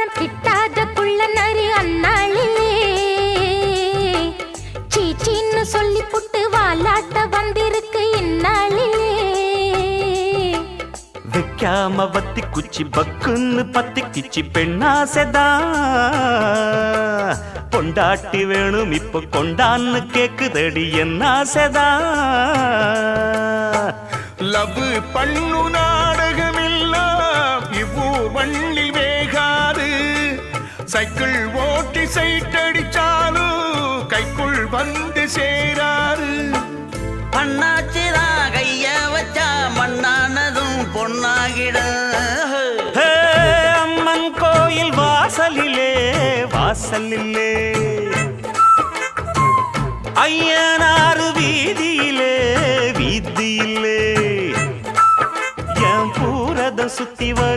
பழம் கிட்டாத குள்ள நரி அண்ணாளிலே சீச்சின்னு சொல்லி புட்டு வாலாட்ட வந்திருக்கு இந்நாளிலே வைக்காம வத்தி குச்சி பக்குன்னு பத்தி கிச்சி பெண்ணாசைதான் பொண்டாட்டி வேணும் இப்ப கொண்டான்னு கேக்குதடி என்ன ஆசைதான் லவ் பண்ணு நாடகமெல்லாம் இவ்வூர் வண்ணில் வேகாது சைக்கிள் ஓட்டி சைட்டடிச்சாலும் கைக்குள் வந்து சேராது பண்ணாச்சிதான் கைய வச்சா மண்ணானதும் பொன்னாகிட அம்மன் கோயில் வாசலிலே வாசலிலே ஐயனாறு வீதியிலே வீதியிலே என் பூரத சுத்தி வரும்